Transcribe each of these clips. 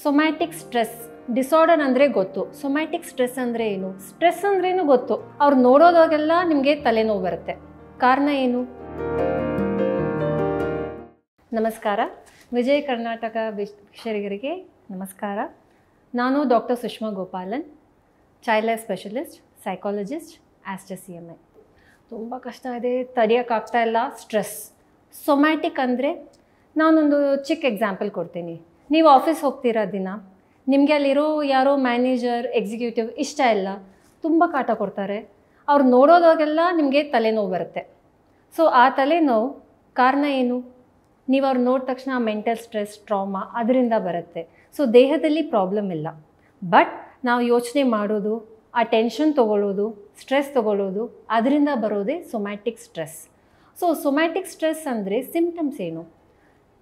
Somatic stress disorder ಅಂದರೆ ಗೊತ್ತು. Somatic stress ಅಂದರೆ ಏನು? ಸ್ಟ್ರೆಸ್ ಅಂದ್ರೇನು ಗೊತ್ತು. ಅವ್ರು ನೋಡೋದಾಗೆಲ್ಲ ನಿಮಗೆ ತಲೆನೋವು ಬರುತ್ತೆ. ಕಾರಣ ಏನು? ನಮಸ್ಕಾರ. ವಿಜಯ ಕರ್ನಾಟಕ ವೀಕ್ಷಕರಿಗೆ ನಮಸ್ಕಾರ. ನಾನು doctor Sushma Gopalan, child life specialist, psychologist, Aster CMI. ತುಂಬ ಕಷ್ಟ ಇದೆ, ತಡೆಯೋಕ್ಕಾಗ್ತಾ ಇಲ್ಲ ಸ್ಟ್ರೆಸ್. ಸೊಮ್ಯಾಟಿಕ್ ಅಂದರೆ ನಾನೊಂದು ಚಿಕ್ಕ ಎಕ್ಸಾಂಪಲ್ ಕೊಡ್ತೀನಿ. ನೀವು ಆಫೀಸ್ ಹೋಗ್ತೀರಾ ದಿನ, ನಿಮಗೆ ಅಲ್ಲಿರೋ ಯಾರೋ ಮ್ಯಾನೇಜರ್, ಎಕ್ಸಿಕ್ಯೂಟಿವ್ ಇಷ್ಟ ಇಲ್ಲ, ತುಂಬ ಕಾಟ ಕೊಡ್ತಾರೆ. ಅವ್ರು ನೋಡೋದಾಗೆಲ್ಲ ನಿಮಗೆ ತಲೆನೋವು ಬರುತ್ತೆ. ಸೊ ಆ ತಲೆನೋವು ಕಾರಣ ಏನು? ನೀವು ಅವ್ರು ನೋಡಿದ ತಕ್ಷಣ ಮೆಂಟಲ್ ಸ್ಟ್ರೆಸ್, ಟ್ರಾಮಾ ಅದರಿಂದ ಬರುತ್ತೆ. ಸೊ ದೇಹದಲ್ಲಿ ಪ್ರಾಬ್ಲಮ್ ಇಲ್ಲ, ಬಟ್ ನಾವು ಯೋಚನೆ ಮಾಡೋದು, ಆ ಟೆನ್ಷನ್ ತೊಗೊಳ್ಳೋದು, ಸ್ಟ್ರೆಸ್ ತೊಗೊಳ್ಳೋದು, ಅದರಿಂದ ಬರೋದೇ somatic stress. So somatic stress ಅಂದರೆ ಸಿಂಪ್ಟಮ್ಸ್ ಏನು?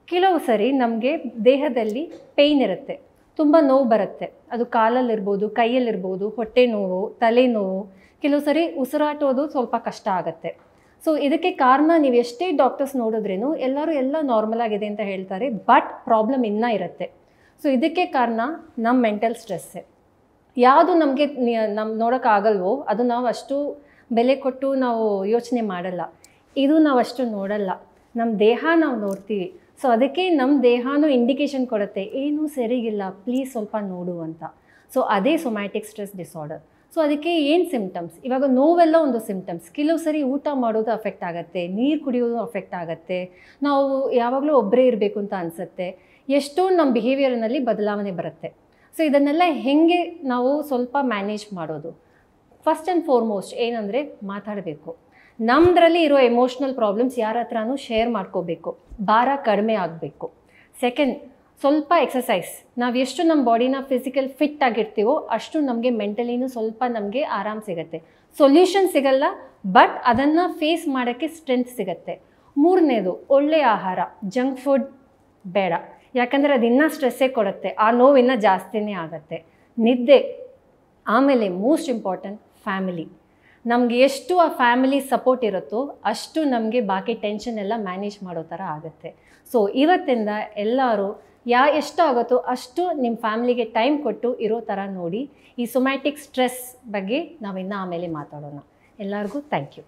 ಕೆಲವು ಸರಿ ನಮಗೆ ದೇಹದಲ್ಲಿ ಪೇಯ್ನ್ ಇರುತ್ತೆ, ತುಂಬ ನೋವು ಬರುತ್ತೆ. ಅದು ಕಾಲಲ್ಲಿರ್ಬೋದು, ಕೈಯಲ್ಲಿರ್ಬೋದು, ಹೊಟ್ಟೆ ನೋವು, ತಲೆನೋವು, ಕೆಲವು ಸರಿ ಉಸಿರಾಟೋದು ಸ್ವಲ್ಪ ಕಷ್ಟ ಆಗುತ್ತೆ. ಸೊ ಇದಕ್ಕೆ ಕಾರಣ ನೀವು ಎಷ್ಟೇ ಡಾಕ್ಟರ್ಸ್ ನೋಡಿದ್ರೇನು ಎಲ್ಲರೂ ಎಲ್ಲ ನಾರ್ಮಲ್ ಆಗಿದೆ ಅಂತ ಹೇಳ್ತಾರೆ, ಬಟ್ ಪ್ರಾಬ್ಲಮ್ ಇನ್ನೂ ಇರುತ್ತೆ. ಸೊ ಇದಕ್ಕೆ ಕಾರಣ ನಮ್ಮ ಮೆಂಟಲ್ ಸ್ಟ್ರೆಸ್ಸೇ. ಯಾವುದು ನಮಗೆ ನೋಡೋಕ್ಕಾಗಲ್ವೋ ಅದು ನಾವು ಅಷ್ಟು ಬೆಲೆ ಕೊಟ್ಟು ನಾವು ಯೋಚನೆ ಮಾಡಲ್ಲ. ಇದು ನಾವು ಅಷ್ಟು ನೋಡಲ್ಲ, ನಮ್ಮ ದೇಹ ನಾವು ನೋಡ್ತೀವಿ. ಸೊ ಅದಕ್ಕೆ ನಮ್ಮ ದೇಹನೂ ಇಂಡಿಕೇಶನ್ ಕೊಡುತ್ತೆ, ಏನೂ ಸರಿಗಿಲ್ಲ, ಪ್ಲೀಸ್ ಸ್ವಲ್ಪ ನೋಡು ಅಂತ. ಸೊ ಅದೇ ಸೊಮ್ಯಾಟಿಕ್ ಸ್ಟ್ರೆಸ್ ಡಿಸಾರ್ಡರ್. ಸೊ ಅದಕ್ಕೆ ಏನು ಸಿಂಪ್ಟಮ್ಸ್? ಇವಾಗ ನೋವೆಲ್ಲ ಒಂದು ಸಿಂಪ್ಟಮ್ಸ್. ಕೆಲವು ಸರಿ ಊಟ ಮಾಡೋದು ಅಫೆಕ್ಟ್ ಆಗುತ್ತೆ, ನೀರು ಕುಡಿಯೋದು ಅಫೆಕ್ಟ್ ಆಗುತ್ತೆ, ನಾವು ಯಾವಾಗಲೂ ಒಬ್ಬರೇ ಇರಬೇಕು ಅಂತ ಅನಿಸುತ್ತೆ, ಎಷ್ಟೋ ನಮ್ಮ ಬಿಹೇವಿಯರ್ನಲ್ಲಿ ಬದಲಾವಣೆ ಬರುತ್ತೆ. ಸೊ ಇದನ್ನೆಲ್ಲ ಹೇಗೆ ನಾವು ಸ್ವಲ್ಪ ಮ್ಯಾನೇಜ್ ಮಾಡೋದು? ಫಸ್ಟ್ ಆ್ಯಂಡ್ ಫಾರ್ಮೋಸ್ಟ್ ಏನಂದರೆ ಮಾತಾಡಬೇಕು. ನಮ್ಮದ್ರಲ್ಲಿ ಇರೋ ಎಮೋಷ್ನಲ್ ಪ್ರಾಬ್ಲಮ್ಸ್ ಯಾರ ಹತ್ರನೂ ಶೇರ್ ಮಾಡ್ಕೋಬೇಕು, ಭಾರ ಕಡಿಮೆ ಆಗಬೇಕು. ಸೆಕೆಂಡ್, ಸ್ವಲ್ಪ ಎಕ್ಸಸೈಸ್. ನಾವು ಎಷ್ಟು ನಮ್ಮ ಬಾಡಿನ ಫಿಸಿಕಲ್ ಫಿಟ್ ಆಗಿರ್ತೀವೋ ಅಷ್ಟು ನಮಗೆ ಮೆಂಟಲಿನೂ ಸ್ವಲ್ಪ ನಮಗೆ ಆರಾಮ ಸಿಗುತ್ತೆ. ಸೊಲ್ಯೂಷನ್ ಸಿಗಲ್ಲ, ಬಟ್ ಅದನ್ನು ಫೇಸ್ ಮಾಡೋಕ್ಕೆ ಸ್ಟ್ರೆಂತ್ ಸಿಗುತ್ತೆ. ಮೂರನೇದು, ಒಳ್ಳೆಯ ಆಹಾರ. ಜಂಕ್ ಫುಡ್ ಬೇಡ, ಯಾಕಂದರೆ ಅದು ಇನ್ನೂ ಸ್ಟ್ರೆಸ್ಸೇ ಕೊಡುತ್ತೆ, ಆ ನೋವು ಇನ್ನೂ ಜಾಸ್ತಿನೇ ಆಗುತ್ತೆ. ನಿದ್ದೆ. ಆಮೇಲೆ ಮೋಸ್ಟ್ ಇಂಪಾರ್ಟೆಂಟ್, ಫ್ಯಾಮಿಲಿ. ನಮಗೆ ಎಷ್ಟು ಆ ಫ್ಯಾಮಿಲಿ ಸಪೋರ್ಟ್ ಇರುತ್ತೋ ಅಷ್ಟು ನಮಗೆ ಬಾಕಿ ಟೆನ್ಷನ್ ಎಲ್ಲ ಮ್ಯಾನೇಜ್ ಮಾಡೋ ಥರ ಆಗುತ್ತೆ. ಸೊ ಇವತ್ತಿಂದ ಎಲ್ಲರೂ ಎಷ್ಟು ಆಗುತ್ತೋ ಅಷ್ಟು ನಿಮ್ಮ ಫ್ಯಾಮಿಲಿಗೆ ಟೈಮ್ ಕೊಟ್ಟು ಇರೋ ಥರ ನೋಡಿ. ಈ ಸೊಮ್ಯಾಟಿಕ್ ಸ್ಟ್ರೆಸ್ ಬಗ್ಗೆ ನಾವಿನ್ನು ಆಮೇಲೆ ಮಾತಾಡೋಣ. ಎಲ್ಲರಿಗೂ ಥ್ಯಾಂಕ್ ಯು.